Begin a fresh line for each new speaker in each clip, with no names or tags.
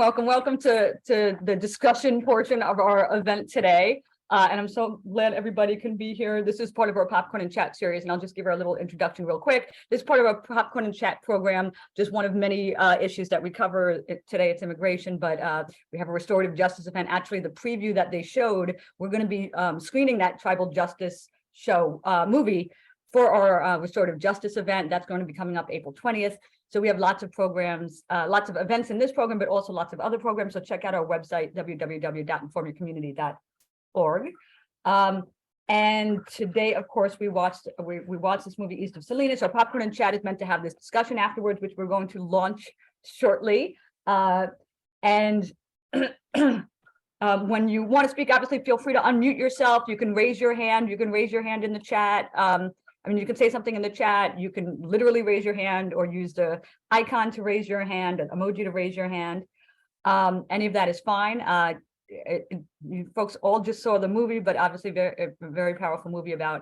Welcome to the discussion portion of our event today. And I'm so glad everybody can be here. This is part of our Popcorn and Chat series, and I'll just give her a little introduction real quick. This is part of our Popcorn and Chat program, just one of many issues that we cover today. It's immigration, but we have a restorative justice event. Actually, the preview that they showed, we're going to be screening that tribal justice show movie for our restorative justice event. That's going to be coming up April 20th. So we have lots of programs, lots of events in this program, but also lots of other programs. So check out our website, www.informyourcommunity.org. And today, of course, we watched this movie, East of Salinas. Our Popcorn and Chat is meant to have this discussion afterwards, which we're going to launch shortly. When you want to speak, obviously, feel free to unmute yourself. You can raise your hand. You can raise your hand in the chat. You can say something in the chat. You can literally raise your hand or use the icon to raise your hand, an emoji to raise your hand. Any of that is fine. You folks all just saw the movie, but obviously a very powerful movie about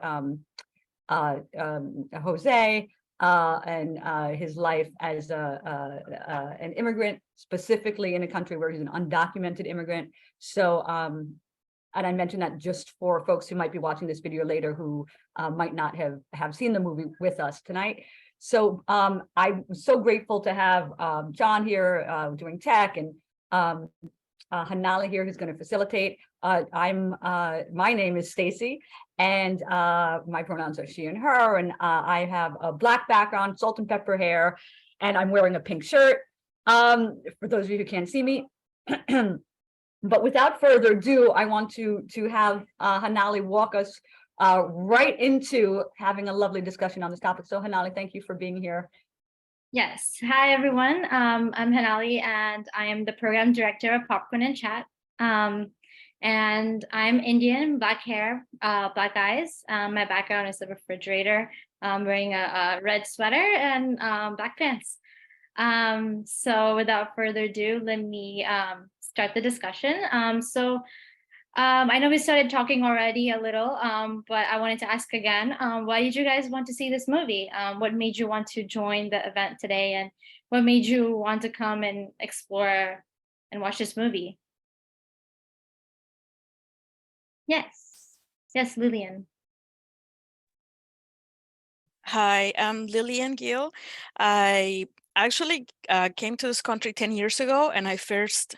Jose and his life as an immigrant, specifically in a country where he's an undocumented immigrant. So, and I mentioned that just for folks who might be watching this video later who might not have seen the movie with us tonight. So I'm so grateful to have John here doing tech, and Hanali here who's going to facilitate. My name is Stacy, and my pronouns are she and her, and I have a black background, salt and pepper hair, and I'm wearing a pink shirt. For those of you who can't see me. But without further ado, I want to have Hanali walk us right into having a lovely discussion on this topic. So Hanali, thank you for being here.
Yes. Hi, everyone. I'm Hanali, and I am the program director of Popcorn and Chat. And I'm Indian, black hair, black eyes. My background is a refrigerator. I'm wearing a red sweater and black pants. So without further ado, let me start the discussion. I know we started talking already a little, but I wanted to ask again, why did you guys want to see this movie? What made you want to join the event today, and what made you want to come and explore and watch this movie? Yes, Lillian.
Hi, I'm Lillian Gill. I actually came to this country 10 years ago, and I first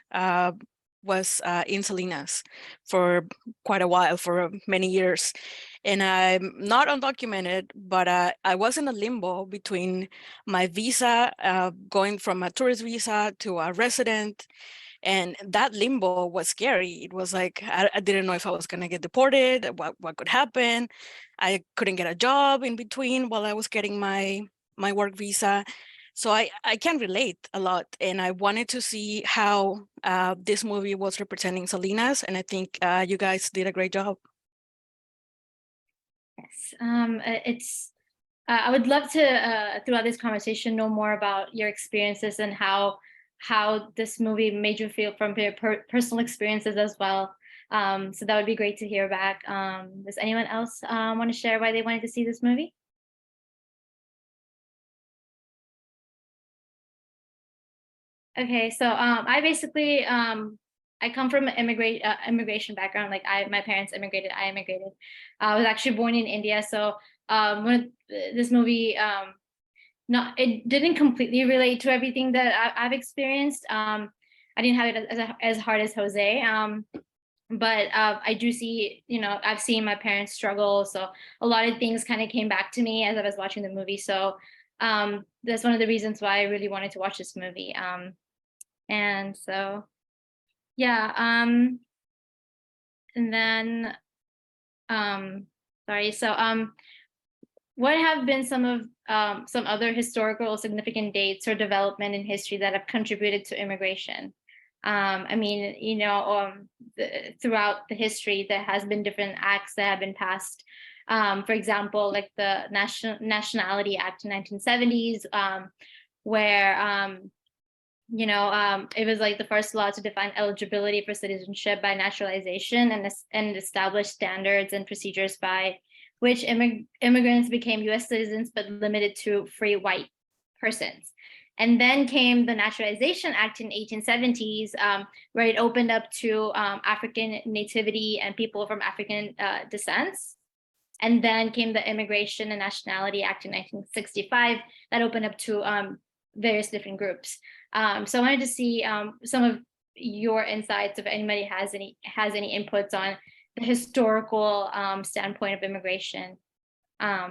was in Salinas for quite a while, for many years. And I'm not undocumented, but I was in a limbo between my visa, going from a tourist visa to a resident. And that limbo was scary. It was like, I didn't know if I was going to get deported, what could happen. I couldn't get a job in between while I was getting my work visa. So I can relate a lot. And I wanted to see how this movie was representing Salinas. And I think you guys did a great job.
Yes, I would love to, throughout this conversation, know more about your experiences and how this movie made you feel from your personal experiences as well. So that would be great to hear back. Does anyone else want to share why they wanted to see this movie? Okay, so I basically I come from an immigration background. Like my parents immigrated, I immigrated. I was actually born in India, so when this movie it didn't completely relate to everything that I've experienced. I didn't have it as hard as Jose, but I do see, I've seen my parents struggle, so a lot of things kind of came back to me as I was watching the movie. So that's one of the reasons why I really wanted to watch this movie. And so, yeah. And then, sorry. So, what have been some other historical significant dates or development in history that have contributed to immigration? Throughout the history, there has been different acts that have been passed. For example, like the Nationality Act in 1970s, where it was like the first law to define eligibility for citizenship by naturalization and establish standards and procedures by which immigrants became U.S. citizens, but limited to free white persons. And then came the Naturalization Act in 1870s, where it opened up to African nativity and people from African descents. And then came the Immigration and Nationality Act in 1965 that opened up to various different groups. So I wanted to see some of your insights, if anybody has any inputs on the historical standpoint of immigration. Yeah.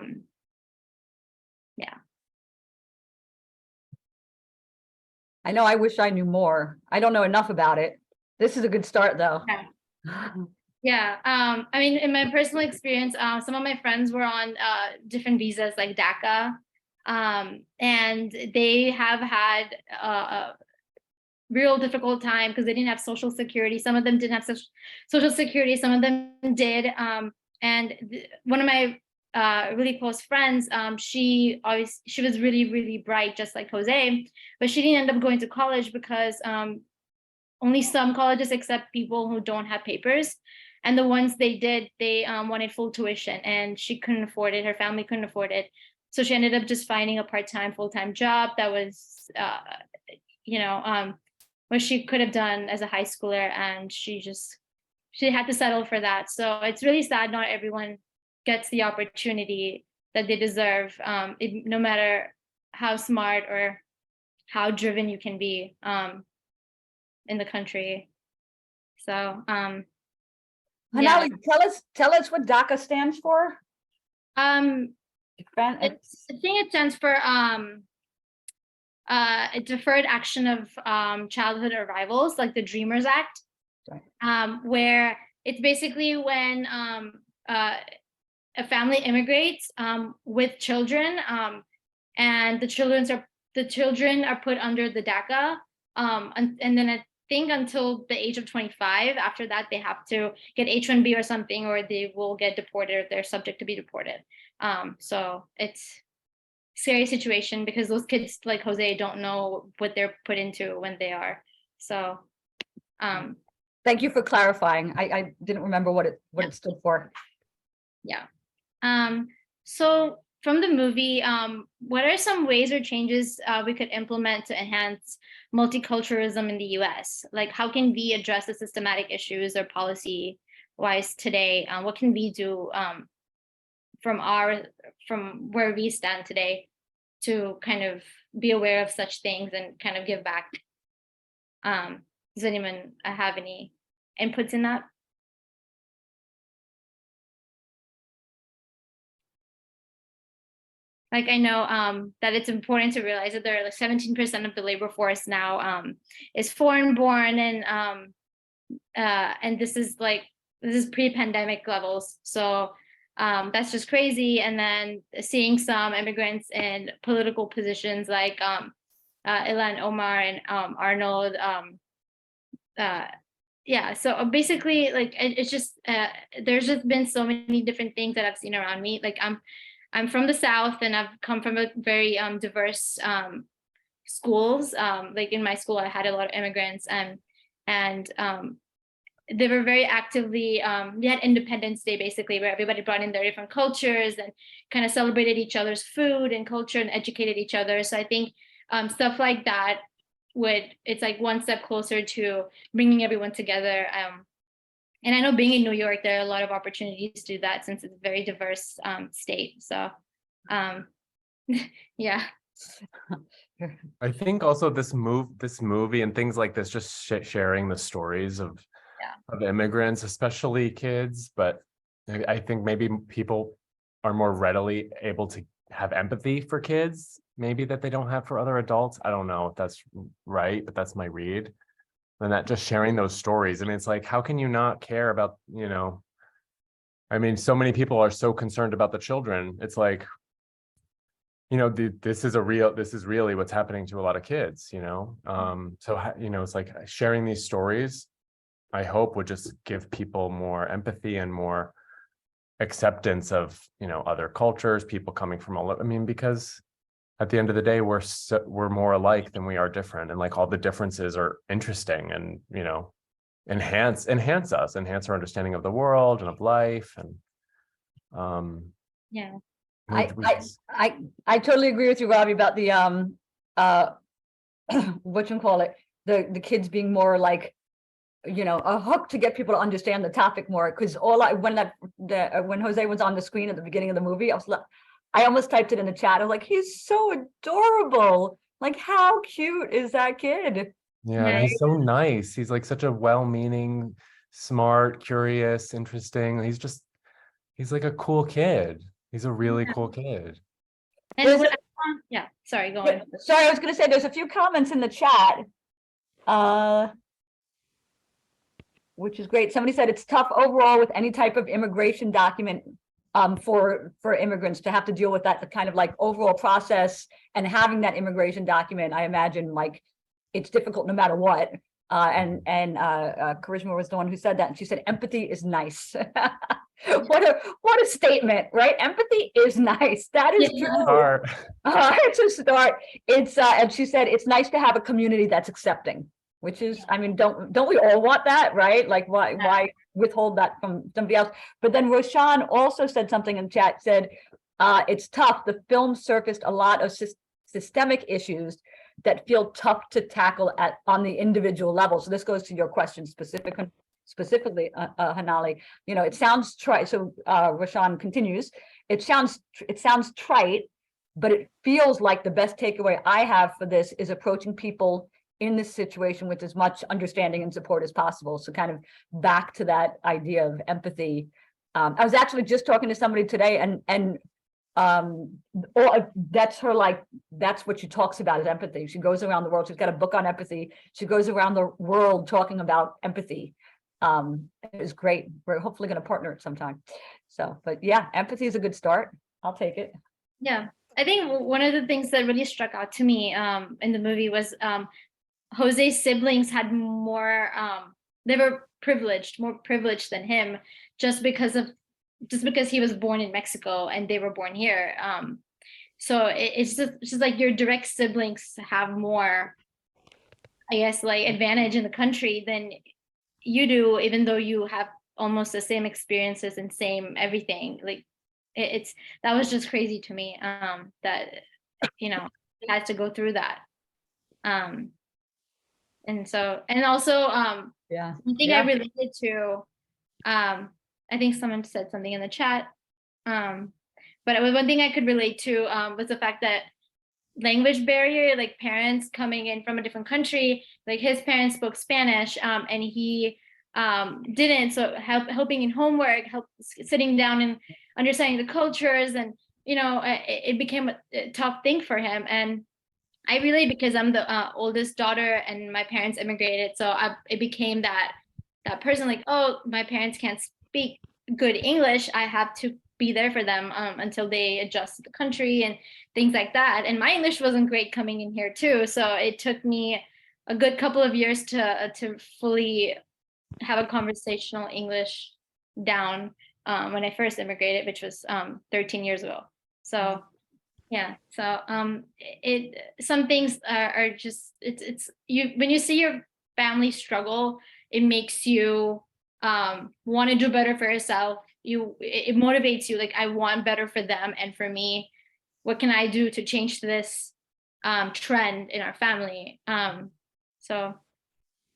I know I wish I knew more. I don't know enough about it. This is a good start, though.
Yeah. Yeah, I mean, in my personal experience, some of my friends were on different visas like DACA, and they have had a real difficult time because they didn't have Social Security. Some of them didn't have Social Security, some of them did. And one of my really close friends, she was really, really bright, just like Jose, but she didn't end up going to college because only some colleges accept people who don't have papers. And the ones they did, they wanted full tuition, and she couldn't afford it. Her family couldn't afford it. So she ended up just finding a part-time, full-time job that was, what she could have done as a high schooler. And she had to settle for that. So it's really sad not everyone gets the opportunity that they deserve, no matter how smart or how driven you can be in the country. So, yeah.
Hanali, tell us what DACA stands for.
I think it stands for a deferred action of childhood arrivals, like the Dreamers Act,
Right.
where it's basically when a family immigrates with children, and the children are put under the DACA, and then I think until the age of 25. After that, they have to get H-1B or something, or they will get deported, or they're subject to be deported. So it's a scary situation because those kids like Jose don't know what they're put into when they are. So
thank you for clarifying. I didn't remember what it stood for.
Yeah. So from the movie, what are some ways or changes we could implement to enhance multiculturalism in the US? Like, how can we address the systematic issues or policy wise today? What can we do from where we stand today to kind of be aware of such things and kind of give back? Does anyone have any inputs in that? Like, I know that it's important to realize that there are like 17% of the labor force now is foreign born, and this is pre-pandemic levels. So that's just crazy. And then seeing some immigrants in political positions like Ilan Omar and Arnold. Yeah, so basically, like, it's just there's just been so many different things that I've seen around me. Like, I'm from the South, and I've come from a very diverse schools. Like in my school, I had a lot of immigrants, and they were very actively, we had Independence Day, basically, where everybody brought in their different cultures and kind of celebrated each other's food and culture and educated each other. So I think stuff like that it's like one step closer to bringing everyone together. And I know being in New York, there are a lot of opportunities to do that since it's a very diverse state. So yeah.
I think also this movie and things like this, just sharing the stories of immigrants, especially kids, but I think maybe people are more readily able to have empathy for kids, maybe that they don't have for other adults. I don't know if that's right, but that's my read. And that just sharing those stories. I mean, it's like, how can you not care about, I mean, so many people are so concerned about the children. It's like, this is really what's happening to a lot of kids, so, it's like sharing these stories, I hope would just give people more empathy and more acceptance of, other cultures, people coming from all over. I mean, because at the end of the day, we're more alike than we are different. And like all the differences are interesting and, enhance our understanding of the world and of life. And
yeah.
I totally agree with you, Robbie, about the whatchamacallit, the kids being more like, you know, a hook to get people to understand the topic more. Because when Jose was on the screen at the beginning of the movie, I almost typed it in the chat. I was like, he's so adorable. Like, how cute is that kid?
Yeah, and he's so nice. He's like such a well-meaning, smart, curious, interesting. He's like a cool kid. He's a really cool kid.
And yeah, sorry, go on.
Sorry, I was gonna say there's a few comments in the chat. Which is great. Somebody said it's tough overall with any type of immigration document for immigrants to have to deal with that, the kind of like overall process and having that immigration document. I imagine like it's difficult no matter what. Karishma was the one who said that, and she said empathy is nice. what a statement, right? Empathy is nice. That is true. It's a start. It's and she said it's nice to have a community that's accepting. Which is, I mean, don't we all want that, right? Like, why withhold that from somebody else? But then Roshan also said something in chat, said, it's tough. The film surfaced a lot of systemic issues that feel tough to tackle on the individual level. So this goes to your question specifically, Hanali. You know, it sounds trite. So Roshan continues, it sounds trite, but it feels like the best takeaway I have for this is approaching people in this situation with as much understanding and support as possible. So kind of back to that idea of empathy. I was actually just talking to somebody today and that's her, like, that's what she talks about is empathy. She goes around the world. She's got a book on empathy. She goes around the world talking about empathy. It was great. We're hopefully going to partner it sometime. So, but yeah, empathy is a good start. I'll take it.
Yeah. I think one of the things that really struck out to me in the movie was Jose's siblings had more, they were more privileged than him just because he was born in Mexico and they were born here. So it's just like your direct siblings have more, I guess, like advantage in the country than you do, even though you have almost the same experiences and same everything. Like that was just crazy to me, that, you know, had to go through that. And also, one thing I related to, I think someone said something in the chat, but one thing I could relate to was the fact that language barrier, like parents coming in from a different country, like his parents spoke Spanish, and he didn't, so helping in homework, sitting down and understanding the cultures, and you know, it became a tough thing for him. And I relate because I'm the oldest daughter and my parents immigrated. So it became that person, like, oh, my parents can't speak good English. I have to be there for them until they adjust to the country and things like that. And my English wasn't great coming in here too. So it took me a good couple of years to fully have a conversational English down when I first immigrated, which was 13 years ago. So yeah, so some things are just, it's you, when you see your family struggle, it makes you want to do better for yourself. It motivates you, like, I want better for them and for me. What can I do to change this trend in our family? So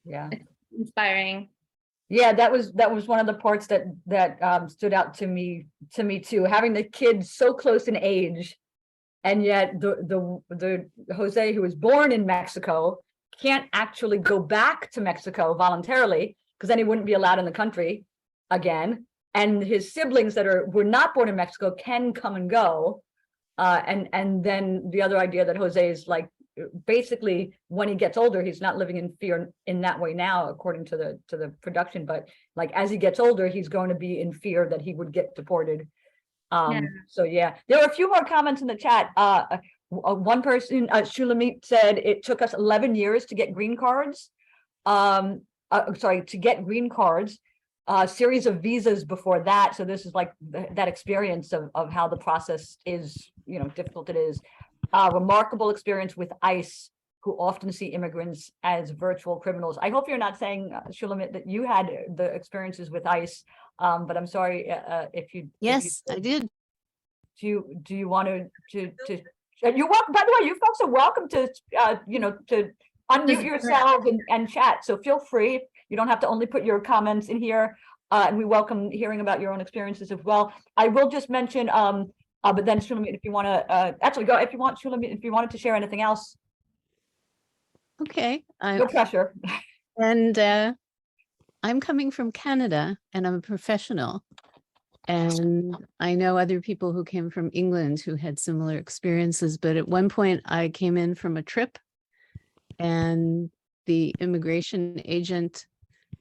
yeah, it's inspiring.
Yeah, that was one of the parts that stood out to me too, having the kids so close in age. And yet the Jose, who was born in Mexico, can't actually go back to Mexico voluntarily because then he wouldn't be allowed in the country again. And his siblings that were not born in Mexico can come and go. And then the other idea that Jose is like, basically when he gets older, he's not living in fear in that way now, according to the production. But like as he gets older, he's going to be in fear that he would get deported. So yeah, there are a few more comments in the chat. One person, Shulamit, said it took us 11 years to get green cards. To get green cards, a series of visas before that. So this is like that experience of how the process is, you know, difficult it is. Remarkable experience with ICE, who often see immigrants as virtual criminals. I hope you're not saying, Shulamit, that you had the experiences with ICE. But I'm sorry if you.
Yes, I did.
Do you want to And you're welcome, by the way, you folks are welcome to, you know, to unmute yourselves and chat. So feel free. You don't have to only put your comments in here. And we welcome hearing about your own experiences as well. I will just mention, but then Shulamit, if you want to, actually go, if you want, Shulamit, if you wanted to share anything else,
Okay.
no pressure.
And I'm coming from Canada and I'm a professional. And I know other people who came from England who had similar experiences. But at one point I came in from a trip and the immigration agent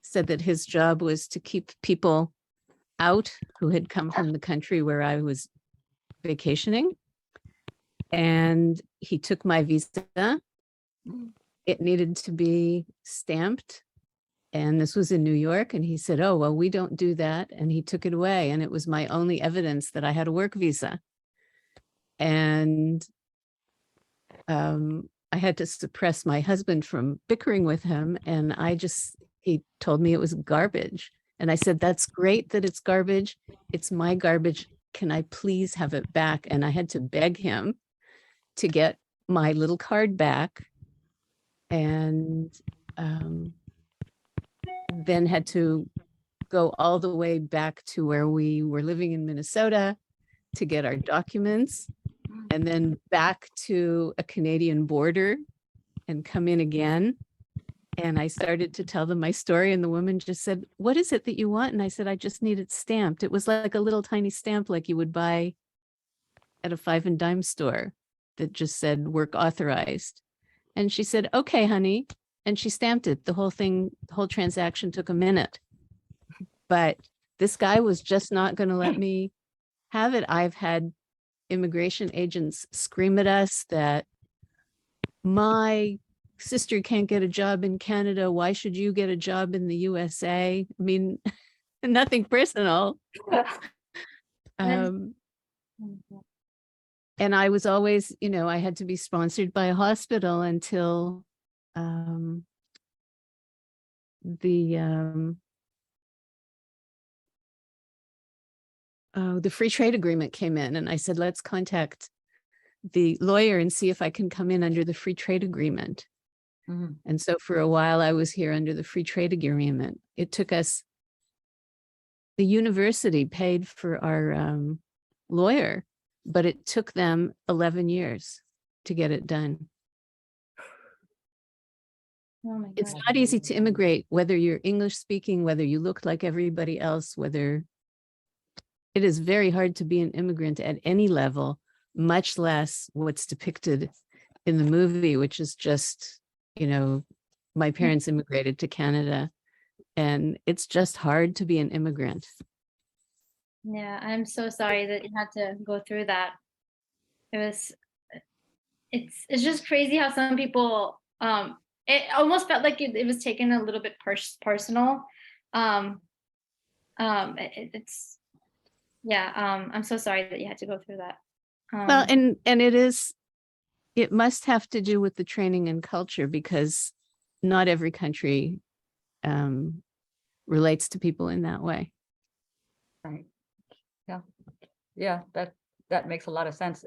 said that his job was to keep people out who had come from the country where I was vacationing. And he took my visa. It needed to be stamped. And this was in New York. And he said, oh, well, we don't do that. And he took it away. And it was my only evidence that I had a work visa. And I had to suppress my husband from bickering with him. And he told me it was garbage. And I said, that's great that it's garbage. It's my garbage. Can I please have it back? And I had to beg him to get my little card back. And then had to go all the way back to where we were living in Minnesota to get our documents, and then back to a Canadian border and come in again. And I started to tell them my story, and the woman just said, what is it that you want? And I said, I just need it stamped. It was like a little tiny stamp like you would buy at a 5 and dime store that just said work authorized. And she said, okay, honey. And she stamped it. The whole transaction took a minute. But this guy was just not going to let me have it. I've had immigration agents scream at us that my sister can't get a job in Canada. Why should you get a job in the USA? I mean, nothing personal. And I was always, you know, I had to be sponsored by a hospital until the free trade agreement came in, and I said, let's contact the lawyer and see if I can come in under the free trade agreement.
Mhm.
And so for a while I was here under the free trade agreement. It took us, the university paid for our lawyer, but it took them 11 years to get it done.
Oh my
It's
God.
not easy to immigrate, whether you're English speaking, whether you look like everybody else, whether it is very hard to be an immigrant at any level, much less what's depicted in the movie, which is just, you know, my parents immigrated to Canada, and it's just hard to be an immigrant.
Yeah, I'm so sorry that you had to go through that. It's just crazy how some people, it almost felt like it was taken a little bit personal. It's yeah. I'm so sorry that you had to go through that.
Well, and it must have to do with the training and culture, because not every country relates to people in that way.
Right. Yeah, that makes a lot of sense.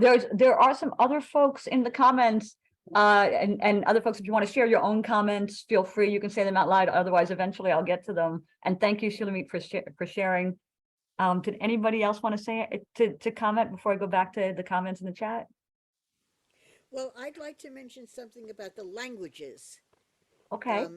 There are some other folks in the comments, and other folks, if you want to share your own comments, feel free. You can say them out loud. Otherwise, eventually I'll get to them. And thank you, Shulamit, for sharing. Did anybody else want to say it, to comment before I go back to the comments in the chat?
Well, I'd like to mention something about the languages.
Okay.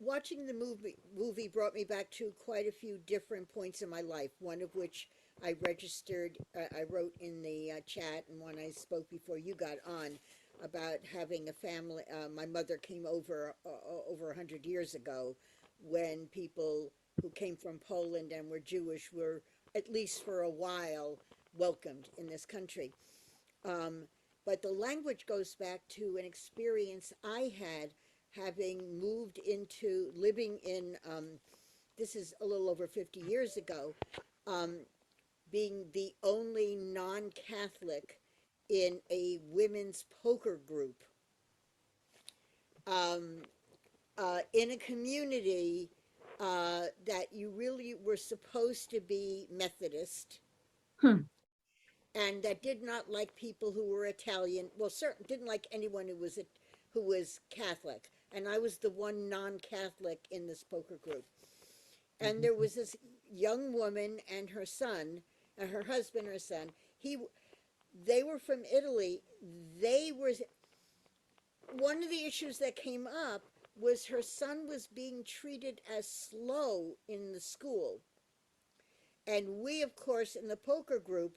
Watching the movie brought me back to quite a few different points in my life, one of which I registered, I wrote in the chat, and one I spoke before you got on, about having a family. My mother came over 100 years ago, when people who came from Poland and were Jewish were, at least for a while, welcomed in this country. But the language goes back to an experience I had having moved into living in, this is a little over 50 years ago, being the only non-Catholic in a women's poker group, in a community that you really were supposed to be Methodist. and that did not like people who were Italian. Well, certain didn't like anyone who was Catholic, and I was the one non-Catholic in this poker group. And there was this young woman and her son, her husband, her son. They were from Italy. They were One of the issues that came up was her son was being treated as slow in the school. And we, of course, in the poker group,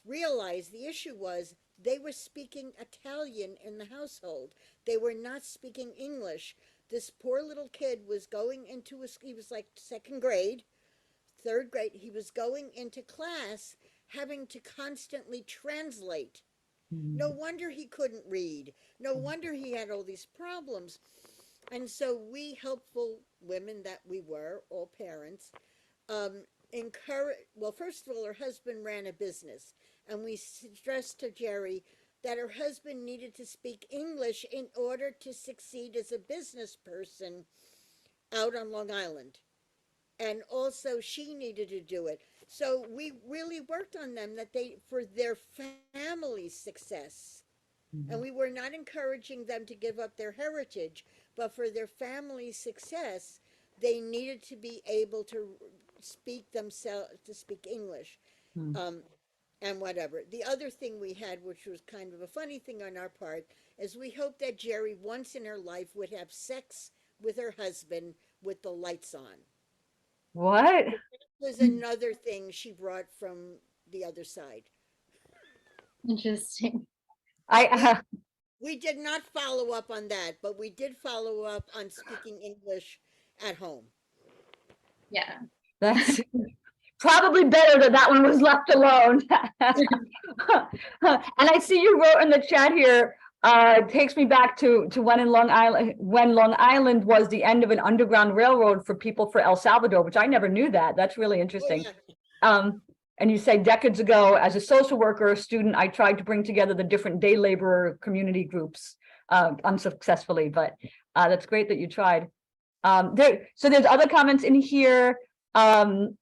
realized the issue was they were speaking Italian in the household. They were not speaking English. This poor little kid was going into he was like second grade, third grade. He was going into class having to constantly translate. No wonder he couldn't read. No wonder he had all these problems. And so we, helpful women that we were, all parents, well, first of all, her husband ran a business, and we stressed to Jerry that her husband needed to speak English in order to succeed as a business person out on Long Island. And also she needed to do it. So we really worked on them for their family's success. And we were not encouraging them to give up their heritage, but for their family's success, they needed to be able to speak English. And whatever. The other thing we had, which was kind of a funny thing on our part, is we hoped that Jerry once in her life would have sex with her husband with the lights on.
What?
Was another thing she brought from the other side.
Interesting.
We did not follow up on that, but we did follow up on speaking English at home.
Yeah.
That's probably better that that one was left alone. And I see you wrote in the chat here, it takes me back to when Long Island was the end of an underground railroad for people for El Salvador, which I never knew that. That's really interesting.
Oh, yeah.
And you say decades ago, as a social worker, a student, I tried to bring together the different day laborer community groups unsuccessfully, but that's great that you tried. So there's other comments in here. And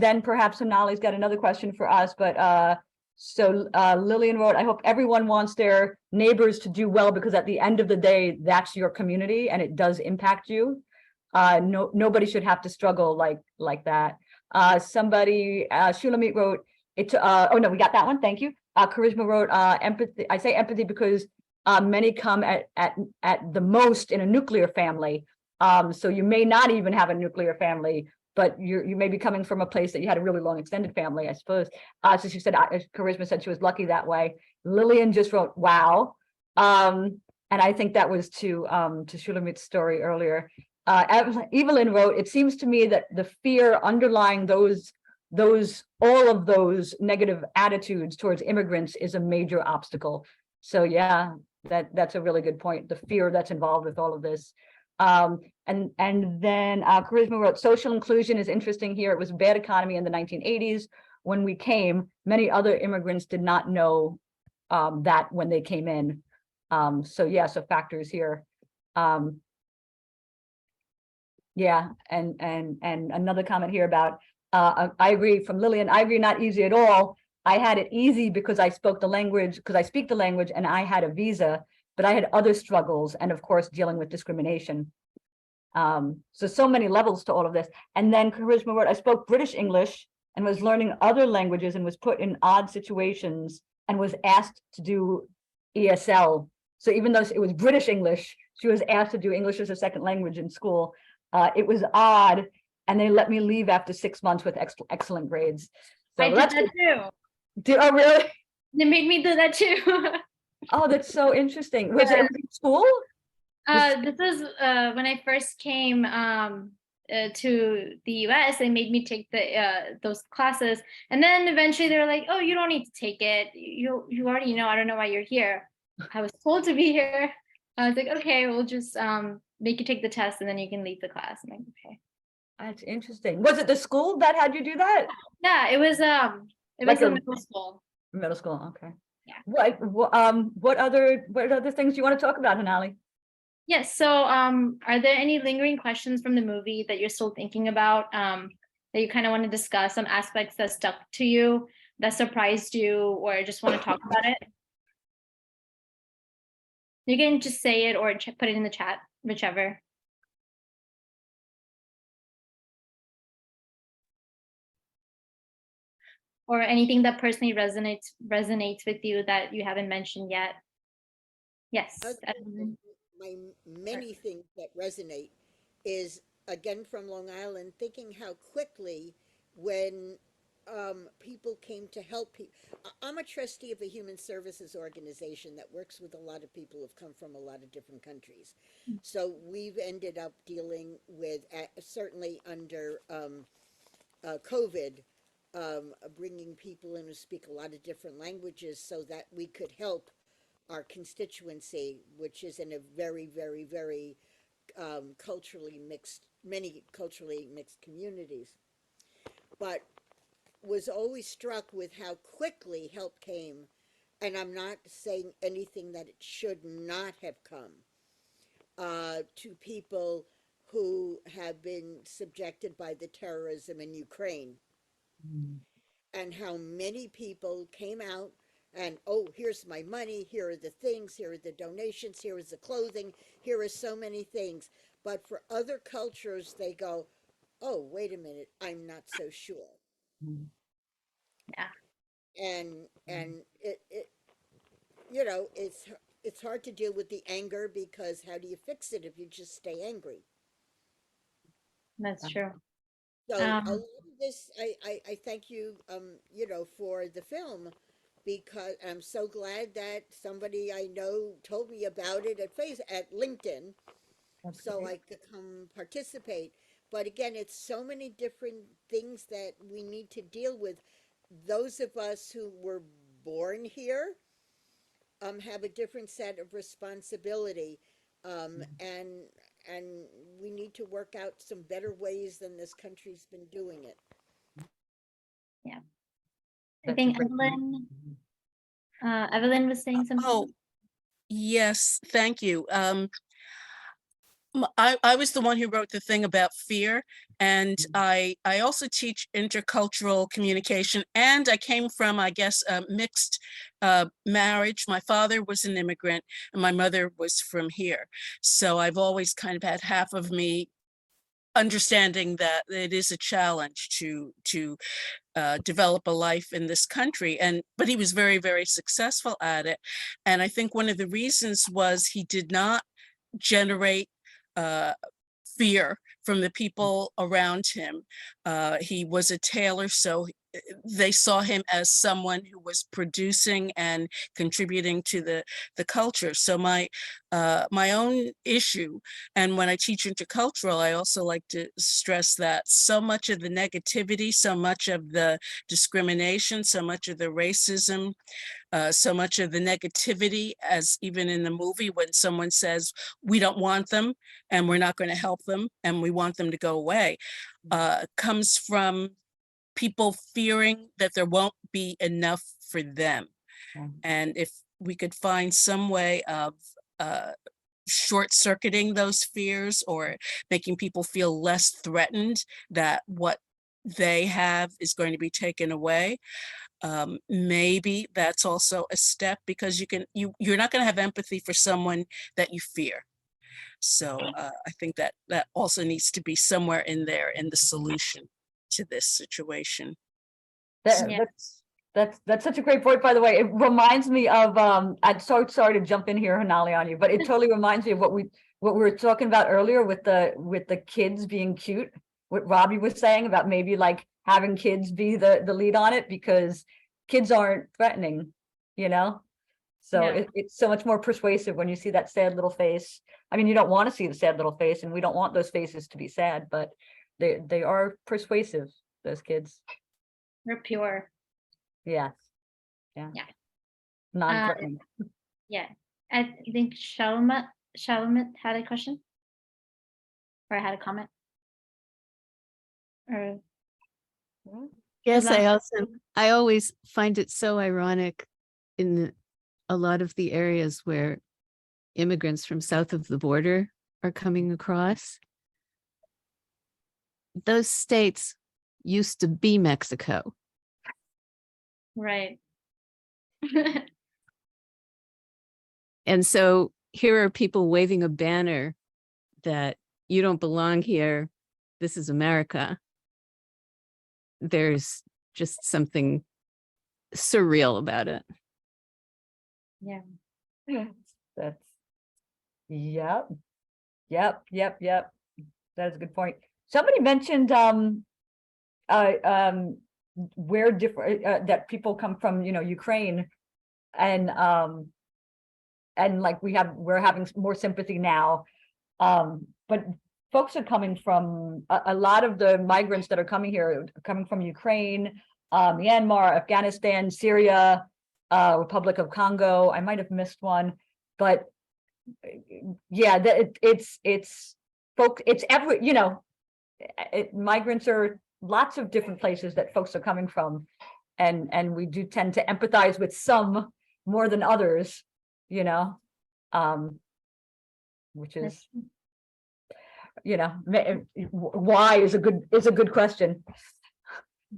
then perhaps Sonali's got another question for us, but so Lillian wrote, I hope everyone wants their neighbors to do well, because at the end of the day, that's your community and it does impact you. Nobody should have to struggle like that. Somebody, Shulamit wrote, oh no, we got that one, thank you. Charisma wrote, empathy. I say empathy because many come at the most in a nuclear family. So you may not even have a nuclear family, but you may be coming from a place that you had a really long extended family, I suppose. So she said, Charisma said she was lucky that way. Lillian just wrote, wow. And I think that was to Shulamit's story earlier. Evelyn wrote, it seems to me that the fear underlying all of those negative attitudes towards immigrants is a major obstacle. So yeah, that's a really good point. The fear that's involved with all of this. And then Charisma wrote, social inclusion is interesting here. It was a bad economy in the 1980s. When we came, many other immigrants did not know that when they came in. So yeah, so factors here. Yeah, and another comment here about, I agree from Lillian, I agree, not easy at all. I had it easy because I spoke the language, because I speak the language and I had a visa, but I had other struggles and of course dealing with discrimination. So many levels to all of this. And then Charisma wrote, I spoke British English and was learning other languages and was put in odd situations and was asked to do ESL. So even though it was British English, she was asked to do English as a second language in school. It was odd, and they let me leave after 6 months with excellent grades. So
I did that too.
Oh, really?
They made me do that too.
Oh, that's so interesting. Was it in school?
This was when I first came to the US. They made me take those classes, and then eventually they were like, "Oh, you don't need to take it. You already know. I don't know why you're here." I was told to be here. I was like, "Okay, we'll just make you take the test, and then you can leave the class." I'm like, "Okay."
That's interesting. Was it the school that had you do that?
Yeah, it was in middle school.
Middle school, okay.
Yeah.
What other things do you want to talk about, Hanali?
Yes. So, are there any lingering questions from the movie that you're still thinking about, that you kind of want to discuss, some aspects that stuck to you that surprised you or just want to talk about it? You can just say it or put it in the chat, whichever. Or anything that personally resonates with you that you haven't mentioned yet. Yes.
My many things that resonate is, again, from Long Island, thinking how quickly when people came to help people. I'm a trustee of a human services organization that works with a lot of people who've come from a lot of different countries. So we've ended up dealing with, certainly under COVID, bringing people in who speak a lot of different languages so that we could help our constituency, which is in a very, very, very culturally mixed, many culturally mixed communities. But was always struck with how quickly help came, and I'm not saying anything that it should not have come, to people who have been subjected by the terrorism in Ukraine. And how many people came out and, oh, here's my money, here are the things, here are the donations, here is the clothing, here are so many things. But for other cultures, they go, oh, wait a minute, I'm not so sure.
Yeah.
And it you know, it's hard to deal with the anger, because how do you fix it if you just stay angry?
That's true.
So a lot of this, I thank you, you know, for the film, because I'm so glad that somebody I know told me about it at LinkedIn, so I could come participate. But again, it's so many different things that we need to deal with. Those of us who were born here have a different set of responsibility, and we need to work out some better ways than this country's been doing it.
Yeah. I think Evelyn was saying something.
Oh, yes, thank you. I was the one who wrote the thing about fear, and I also teach intercultural communication, and I came from, I guess, a mixed marriage. My father was an immigrant and my mother was from here. So I've always kind of had half of me understanding that it is a challenge to develop a life in this country, but he was very, very successful at it. And I think one of the reasons was he did not generate fear from the people around him. He was a tailor, so they saw him as someone who was producing and contributing to the culture. So my own issue, and when I teach intercultural, I also like to stress that so much of the negativity, so much of the discrimination, so much of the racism, so much of the negativity, as even in the movie when someone says, we don't want them and we're not going to help them and we want them to go away, comes from people fearing that there won't be enough for them. And if we could find some way of short-circuiting those fears, or making people feel less threatened that what they have is going to be taken away, maybe that's also a step, because you're not going to have empathy for someone that you fear. So I think that also needs to be somewhere in there in the solution to this situation.
That's such a great point, by the way. It reminds me of I'm sorry to jump in here, Hanali, on you, but it totally reminds me of what we were talking about earlier with the kids being cute. What Robbie was saying about maybe like having kids be the lead on it, because kids aren't threatening, you know? So
Yeah.
it's so much more persuasive when you see that sad little face. I mean, you don't want to see the sad little face, and we don't want those faces to be sad, but they are persuasive, those kids.
We're pure.
Yes. Yeah.
Yeah.
Non-threatening.
Yeah. I think Shalmat had a question, or had a comment. Or
Yes,
Shalom.
I always find it so ironic in a lot of the areas where immigrants from south of the border are coming across. Those states used to be Mexico.
Right.
And so here are people waving a banner that you don't belong here. This is America. There's just something surreal about it.
Yeah.
That's, yep, that's a good point. Somebody mentioned where different that people come from, Ukraine, and like we're having more sympathy now, but folks are coming from a lot of the migrants that are coming here are coming from Ukraine, Myanmar, Afghanistan, Syria, Republic of Congo. I might have missed one, but yeah, it's folks, it's every, migrants are lots of different places that folks are coming from, and we do tend to empathize with some more than others, which is, why is a good question.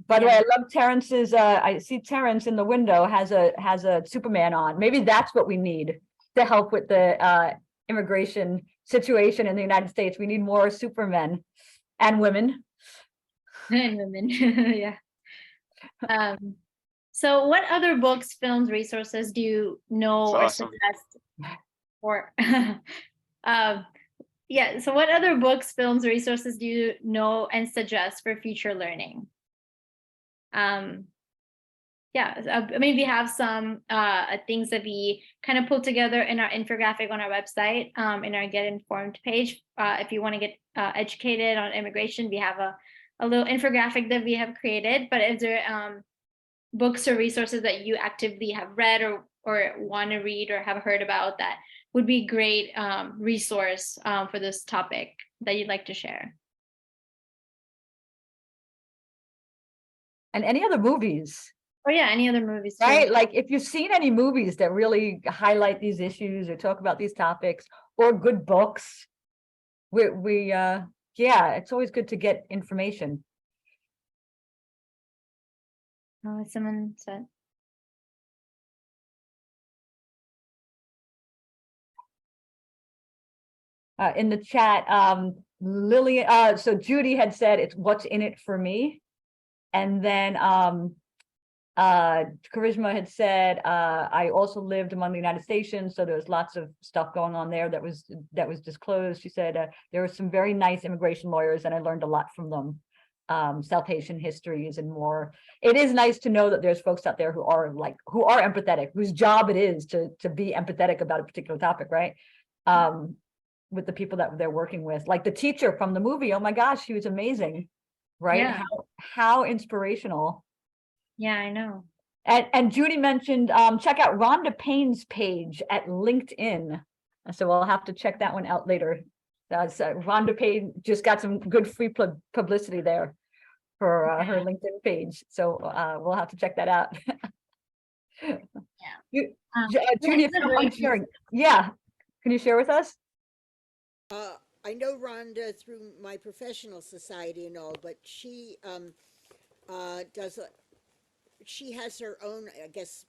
By the way, I love Terrence's, I see Terrence in the window has a Superman on. Maybe that's what we need to help with the immigration situation in the United States. We need more Supermen and women.
And women. Yeah. So what other books, films, resources do you know or
Awesome.
suggest for yeah, so what other books, films, resources do you know and suggest for future learning? Yeah, maybe have some things that we kind of put together in our infographic on our website, in our Get Informed page. If you want to get educated on immigration, we have a little infographic that we have created. But if there books or resources that you actively have read or want to read or have heard about that would be great resource for this topic that you'd like to share.
And any other movies,
Or yeah, any other movies too.
right? Like if you've seen any movies that really highlight these issues or talk about these topics, or good books, yeah, it's always good to get information.
Someone said.
In the chat, Lily, so Judy had said it's What's in It for Me. And then Charisma had said, I also lived among the United States, so there was lots of stuff going on there that was disclosed. She said there were some very nice immigration lawyers, and I learned a lot from them. South Asian histories and more. It is nice to know that there's folks out there who are empathetic, whose job it is to be empathetic about a particular topic, right? With the people that they're working with, like the teacher from the movie. Oh my gosh, she was amazing, right?
Yeah.
How inspirational.
Yeah, I know.
And Judy mentioned check out Rhonda Payne's page at LinkedIn. So we'll have to check that one out later. So Rhonda Payne just got some good free publicity there for her LinkedIn page. So we'll have to check that out.
Yeah.
Judy, if you don't mind sharing. Yeah. Can you share with us?
I know Rhonda through my professional society and all, but she she has her own, I guess,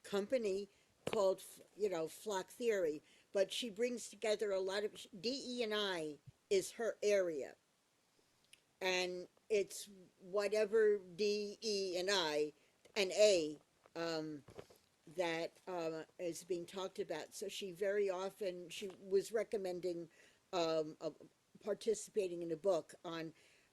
company called, Flock Theory, but she brings together a lot of, DE&I is her area. And it's whatever DE and I and A that is being talked about. So she very often, she was recommending participating in a book on,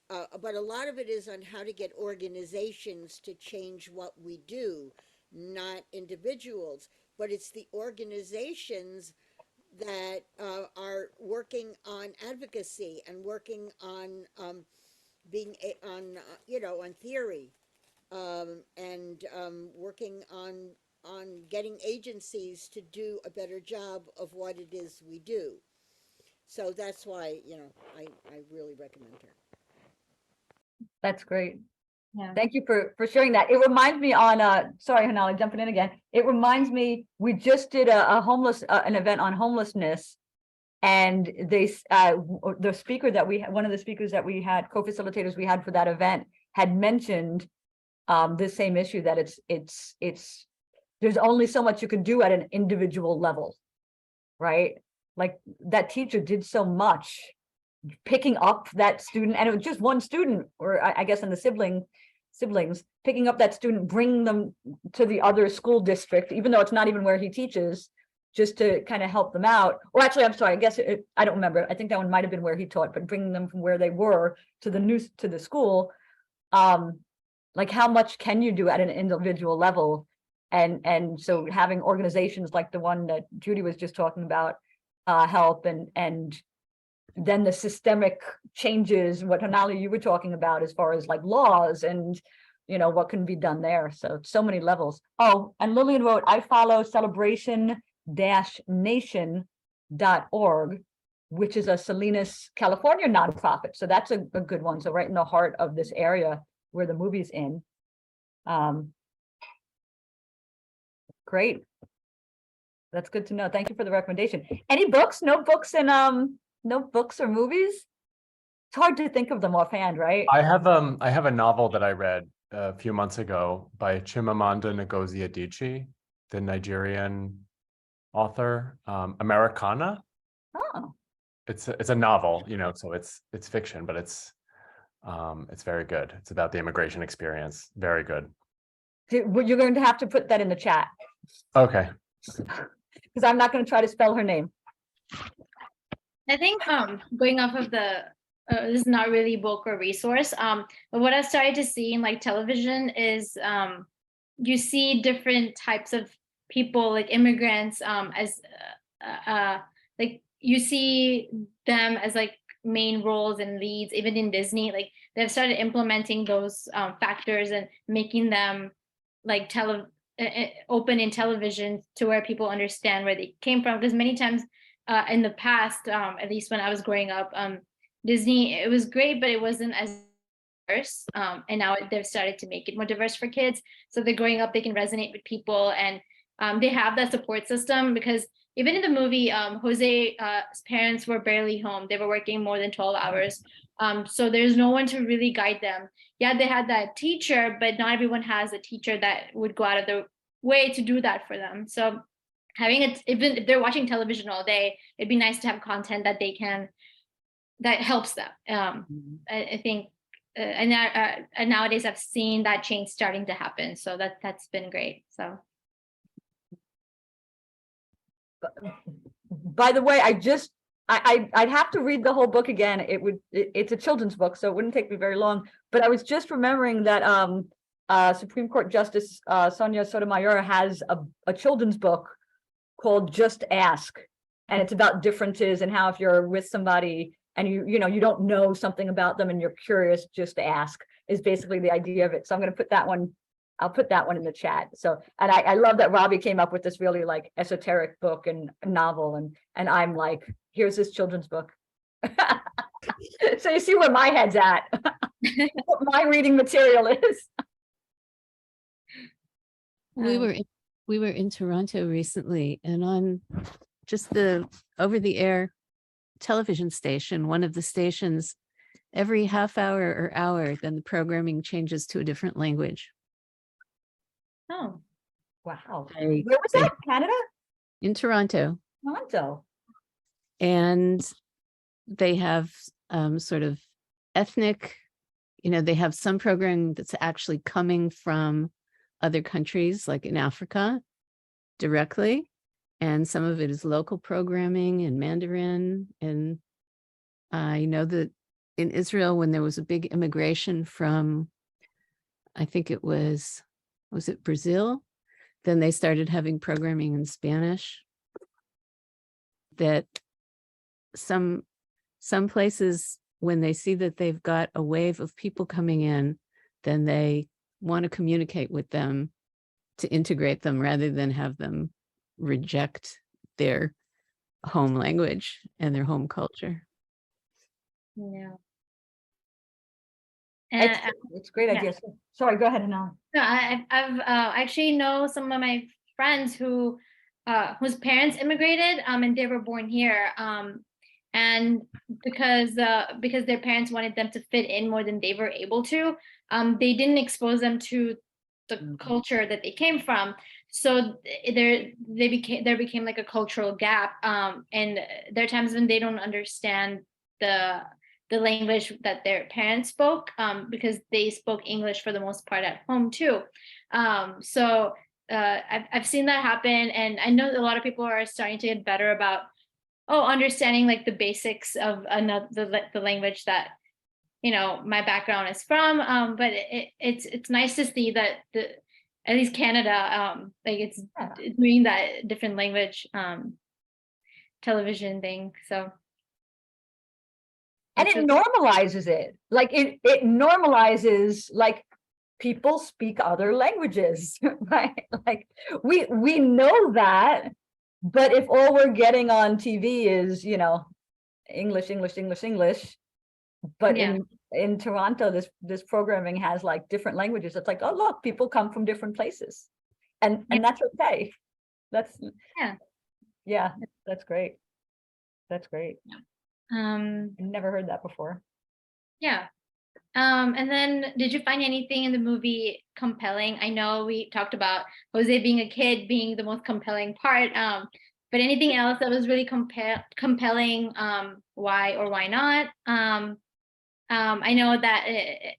but a lot of it is on how to get organizations to change what we do, not individuals, but it's the organizations that are working on advocacy and working on being on on theory, and working on getting agencies to do a better job of what it is we do. So that's why I really recommend her.
That's great.
Yeah.
Thank you for sharing that. It reminds me on sorry, Hanali, jumping in again. It reminds me, we just did a homeless an event on homelessness, and they the speaker that we had, one of the speakers that we had, co-facilitators we had for that event, had mentioned this same issue that it's there's only so much you can do at an individual level, right? Like that teacher did so much picking up that student, and it was just one student, or I guess in the siblings, picking up that student, bringing them to the other school district, even though it's not even where he teaches, just to kind of help them out. Or actually, I'm sorry, I guess I don't remember. I think that one might have been where he taught, but bringing them from where they were to the school. Like how much can you do at an individual level? And so having organizations like the one that Judy was just talking about help, and then the systemic changes, what Hanali you were talking about as far as like laws and what can be done there. So many levels. Oh, and Lillian wrote, I follow celebration-nation.org, which is a Salinas, California nonprofit. So that's a good one. So right in the heart of this area where the movie's in. Great. That's good to know. Thank you for the recommendation. Any books? No books and no books or movies? It's hard to think of them offhand, right?
I have a novel that I read a few months ago by Chimamanda Ngozi Adichie, the Nigerian author, Americana.
Oh,
It's a novel, so it's fiction, but it's very good. It's about the immigration experience. Very good.
you're going to have to put that in the chat
Okay.
because I'm not going to try to spell her name.
I think going off of the this is not really book or resource. But what I've started to see in like television is you see different types of people, like immigrants, as like you see them as like main roles and leads. Even in Disney, like they've started implementing those factors and making them like open in television to where people understand where they came from. Because many times in the past, at least when I was growing up, Disney, it was great, but it wasn't as diverse. And now they've started to make it more diverse for kids. So they're growing up, they can resonate with people, and they have that support system. Because even in the movie, Jose's parents were barely home. They were working more than 12 hours. So there's no one to really guide them. Yeah, they had that teacher, but not everyone has a teacher that would go out of their way to do that for them. So having it, even if they're watching television all day, it'd be nice to have content that they can, that helps them. I think, and nowadays I've seen that change starting to happen. So that's been great. So.
By the way, I'd have to read the whole book again. It's a children's book, so it wouldn't take me very long. But I was just remembering that Supreme Court Justice Sonia Sotomayor has a children's book called Just Ask, and it's about differences and how if you're with somebody and you don't know something about them and you're curious, just ask is basically the idea of it. So I'm going to put that one. I'll put that one in the chat. So, and I love that Robbie came up with this really like esoteric book and novel, and I'm like, here's this children's book. So you see where my head's at, what my reading material is.
We were in Toronto recently, and on just the over-the-air television station, one of the stations, every half hour or hour, then the programming changes to a different language.
Oh,
Wow.
They-
Where was that? Canada?
In Toronto.
Toronto.
And they have sort of ethnic, they have some programming that's actually coming from other countries, like in Africa, directly. And some of it is local programming in Mandarin. And I know that in Israel, when there was a big immigration from, I think it was it Brazil? Then they started having programming in Spanish. That some places, when they see that they've got a wave of people coming in, then they want to communicate with them to integrate them rather than have them reject their home language and their home culture.
yeah.
It's a great idea. Sorry, go ahead, Hanal.
No, I've actually know some of my friends who whose parents immigrated and they were born here and because their parents wanted them to fit in more than they were able to, they didn't expose them to the culture that they came from. So there became like a cultural gap. And there are times when they don't understand the language that their parents spoke, because they spoke English for the most part at home too. So I've seen that happen, and I know a lot of people are starting to get better about understanding like the basics of the language that my background is from. But it's nice to see that at least Canada like it's doing that different language television thing. So
and it normalizes it, like it normalizes like people speak other languages, right? Like we know that, but if all we're getting on TV is English, but in Toronto this programming has like different languages. It's like, oh look, people come from different places, and that's okay. That's that's great. That's great. I've never heard that before.
And then did you find anything in the movie compelling? I know we talked about Jose being a kid being the most compelling part, but anything else that was really compelling? Why or why not? I know that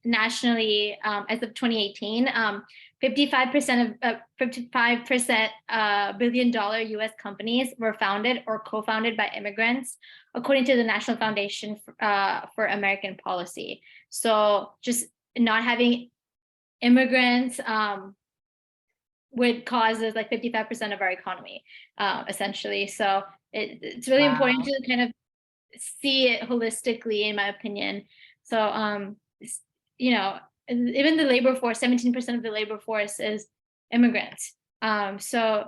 nationally, as of 2018, 55% billion-dollar U.S. companies were founded or co-founded by immigrants, according to the National Foundation for American Policy. So just not having immigrants would cause like 55% of our economy, essentially. So it's really important to kind of see it holistically, in my opinion. So even the labor force, 17% of the labor force is immigrants. So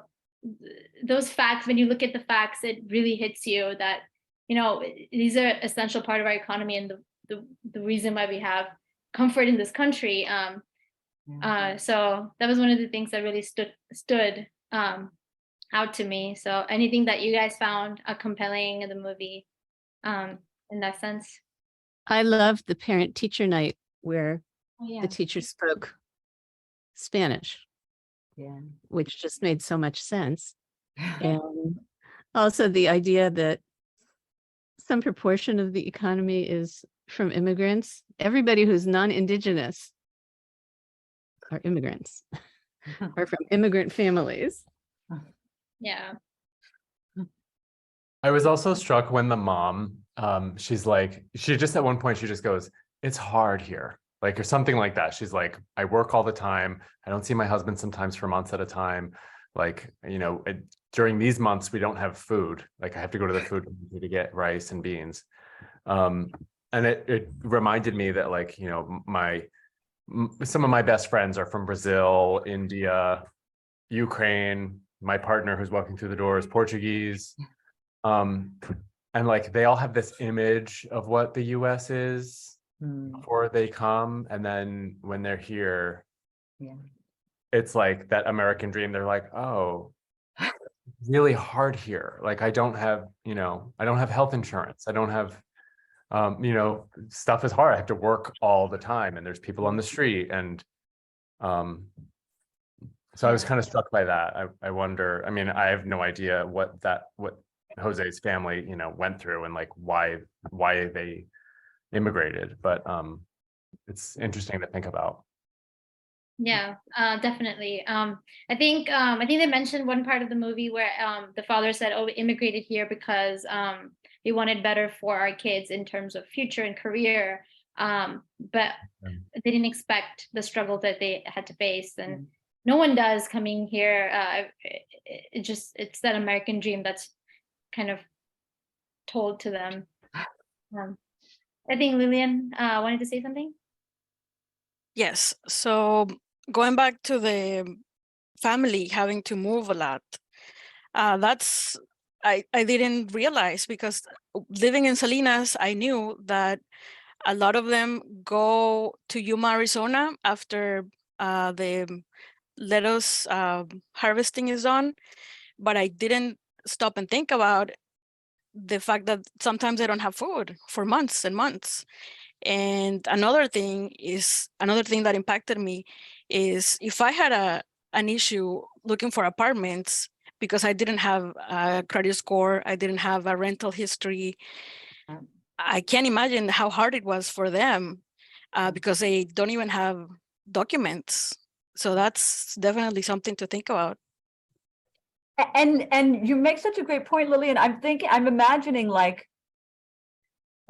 those facts, when you look at the facts, it really hits you that these are essential part of our economy and the reason why we have comfort in this country. So that was one of the things that really stood out to me. So anything that you guys found compelling in the movie in that sense?
I loved the parent-teacher night where the teacher spoke Spanish, which just made so much sense. And also the idea that some proportion of the economy is from immigrants. Everybody who's non-Indigenous are immigrants or from immigrant families.
I was also struck when the mom, she's like, she just at one point, she just goes, it's hard here, like, or something like that. She's like, I work all the time. I don't see my husband sometimes for months at a time. Like, during these months, we don't have food. Like, I have to go to the food to get rice and beans. And it reminded me that, like, some of my best friends are from Brazil, India, Ukraine. My partner who's walking through the door is Portuguese. And like they all have this image of what the US is before they come, and then when they're here, it's like that American dream. They're like, oh, really hard here. Like I don't have health insurance. I don't have stuff is hard. I have to work all the time, and there's people on the street, and so I was kind of struck by that. I wonder, I mean, I have no idea what Jose's family, went through and like why they immigrated, but it's interesting to think about.
Definitely. I think they mentioned one part of the movie where the father said, oh, we immigrated here because we wanted better for our kids in terms of future and career, but they didn't expect the struggle that they had to face, and no one does coming here. It's that American dream that's kind of told to them. I think Lillian wanted to say something.
Yes. So going back to the family having to move a lot, that's I didn't realize, because living in Salinas, I knew that a lot of them go to Yuma, Arizona after the lettuce harvesting is done, but I didn't stop and think about the fact that sometimes they don't have food for months and months. And another thing that impacted me is if I had an issue looking for apartments because I didn't have a credit score, I didn't have a rental history, I can't imagine how hard it was for them because they don't even have documents. So that's definitely something to think about.
And you make such a great point, Lillian. I'm imagining like,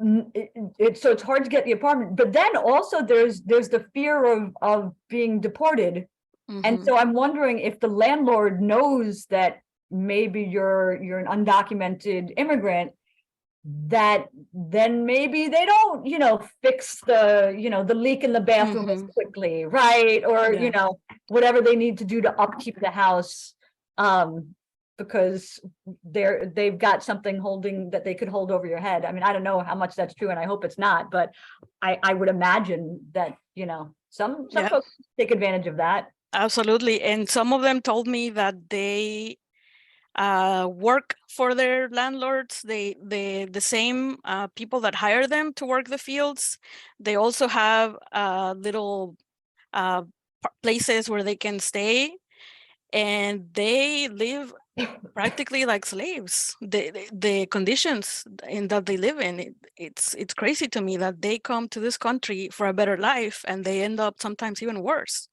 so it's hard to get the apartment, but then also there's the fear of being deported. And so I'm wondering if the landlord knows that maybe you're an undocumented immigrant, that then maybe they don't, fix the leak in the bathroom as quickly, right? Or,
Yeah.
Whatever they need to do to upkeep the house. Because they've got something that they could hold over your head. I mean, I don't know how much that's true, and I hope it's not, but I would imagine that, some
Yeah.
folks take advantage of that.
Absolutely. And some of them told me that they work for their landlords. The same people that hire them to work the fields, they also have little places where they can stay, and they live practically like slaves. The conditions in that they live in, it's crazy to me that they come to this country for a better life and they end up sometimes even worse.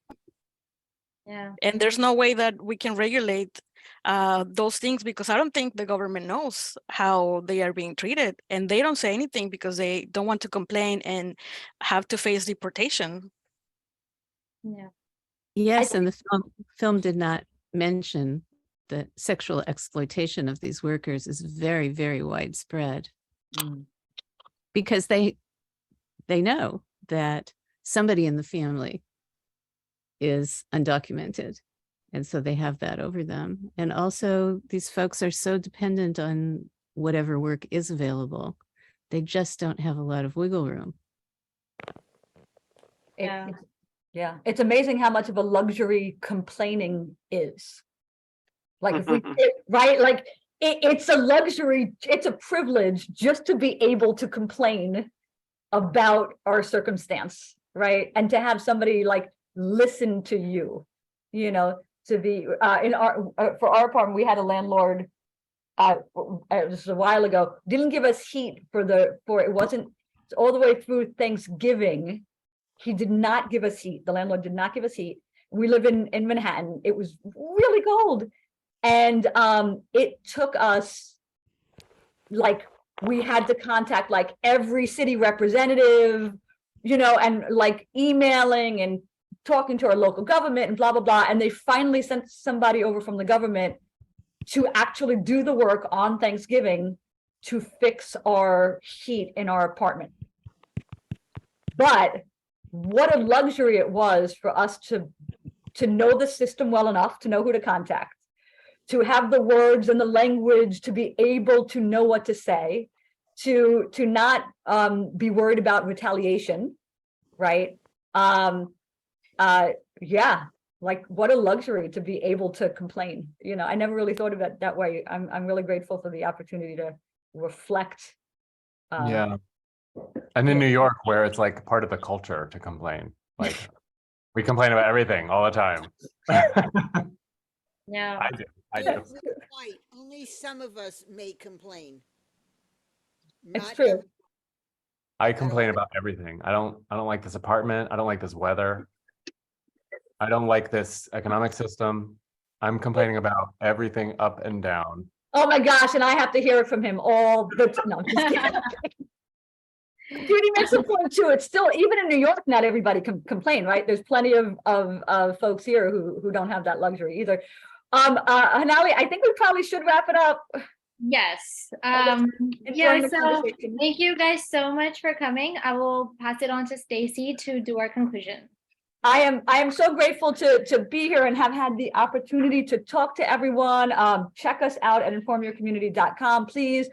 Yeah.
And there's no way that we can regulate those things, because I don't think the government knows how they are being treated, and they don't say anything because they don't want to complain and have to face deportation.
Yeah.
Yes, and the film did not mention that sexual exploitation of these workers is very, very widespread, because they know that somebody in the family is undocumented, and so they have that over them. And also, these folks are so dependent on whatever work is available. They just don't have a lot of wiggle room.
Yeah, it's amazing how much of a luxury complaining is. Like if we, right, like it's a luxury, it's a privilege just to be able to complain about our circumstance, right? And to have somebody like listen to you, to be in our for our apartment, we had a landlord just a while ago, didn't give us heat for it wasn't all the way through Thanksgiving. He did not give us heat. The landlord did not give us heat. We live in Manhattan. It was really cold. And it took us, like, we had to contact like every city representative, and like emailing and talking to our local government and blah, blah, blah. And they finally sent somebody over from the government to actually do the work on Thanksgiving to fix our heat in our apartment. But what a luxury it was for us to know the system well enough to know who to contact, to have the words and the language to be able to know what to say, to not be worried about retaliation, right? Yeah, like what a luxury to be able to complain. I never really thought of it that way. I'm really grateful for the opportunity to reflect.
Yeah. And in New York, where it's like part of the culture to complain, like we complain about everything all the time.
Yeah.
I do.
White, only some of us may complain.
It's
Not
true.
I complain about everything. I don't like this apartment. I don't like this weather. I don't like this economic system. I'm complaining about everything up and down.
Oh my gosh, and I have to hear it from him all the time. No, just kidding. Judy makes a point too. It's still, even in New York, not everybody can complain, right? There's plenty of folks here who don't have that luxury either. Hanali, I think we probably should wrap it up.
Yes.
Enjoying the
So
conversation.
thank you guys so much for coming. I will pass it on to Stacy to do our conclusion.
I am so grateful to be here and have had the opportunity to talk to everyone. Check us out at informyourcommunity.com. Please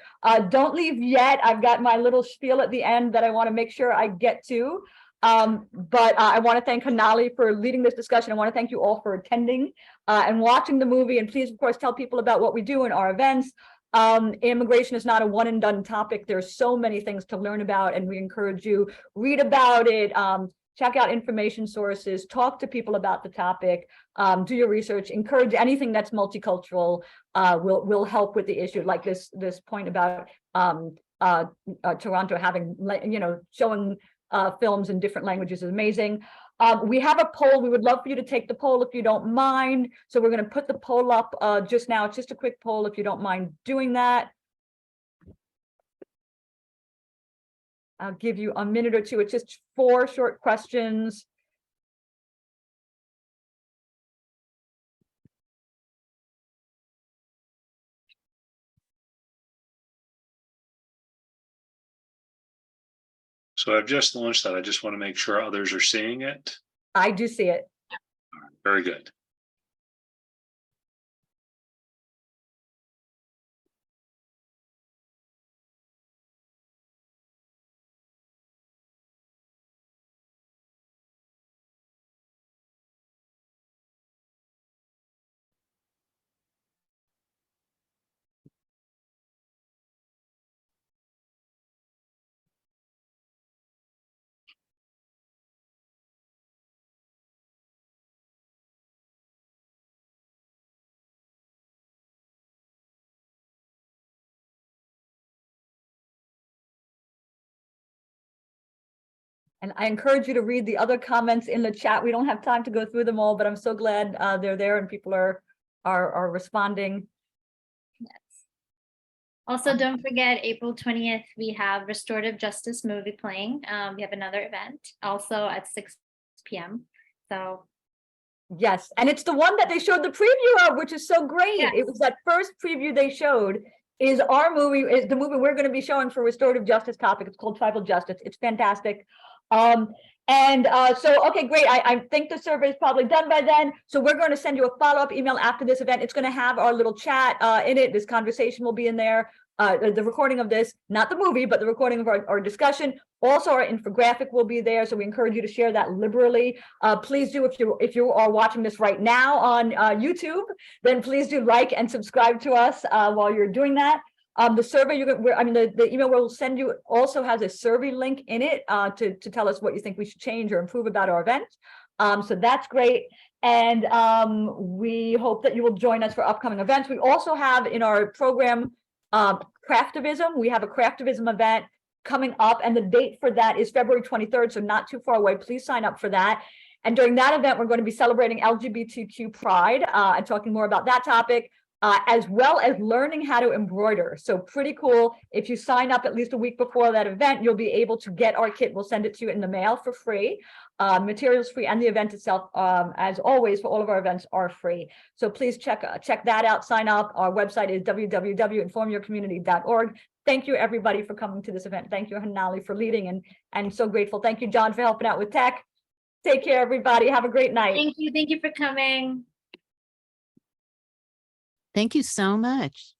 don't leave yet. I've got my little spiel at the end that I want to make sure I get to. But I want to thank Hanali for leading this discussion. I want to thank you all for attending and watching the movie. And please, of course, tell people about what we do in our events. Immigration is not a one and done topic. There's so many things to learn about, and we encourage you, read about it, check out information sources, talk to people about the topic, do your research, encourage anything that's multicultural, will help with the issue, like this point about Toronto having, showing films in different languages is amazing. We have a poll. We would love for you to take the poll if you don't mind. So we're going to put the poll up just now. It's just a quick poll if you don't mind doing that. I'll give you a minute or two. It's just 4 short questions.
So I've just launched that. I just want to make sure others are seeing it.
I do see it.
Very good.
And I encourage you to read the other comments in the chat. We don't have time to go through them all, but I'm so glad they're there and people are responding.
Yes. Also, don't forget April 20th, we have Restorative Justice movie playing. We have another event also at 6 p.m. So
Yes, and it's the one that they showed the preview of, which is so great.
Yes.
It was that first preview they showed is our movie, is the movie we're going to be showing for restorative justice topic. It's called Tribal Justice. It's fantastic. So, okay, great. I think the survey is probably done by then. So we're going to send you a follow-up email after this event. It's going to have our little chat in it. This conversation will be in there. The recording of this, not the movie, but the recording of our discussion. Also, our infographic will be there. So we encourage you to share that liberally. Please do, if you are watching this right now on YouTube, then please do like and subscribe to us while you're doing that. The survey the email we'll send you also has a survey link in it to tell us what you think we should change or improve about our event. So that's great. And we hope that you will join us for upcoming events. We also have in our program Craftivism. We have a Craftivism event coming up, and the date for that is February 23rd, so not too far away. Please sign up for that. And during that event, we're going to be celebrating LGBTQ Pride and talking more about that topic. As well as learning how to embroider. So pretty cool. If you sign up at least a week before that event, you'll be able to get our kit. We'll send it to you in the mail for free. Materials free, and the event itself, as always, for all of our events are free. So please check that out, sign up. Our website is www.informyourcommunity.org. Thank you, everybody, for coming to this event. Thank you, Hanali, for leading, and so grateful. Thank you, John, for helping out with tech. Take care, everybody. Have a great night.
thank you for coming.
Thank you so much.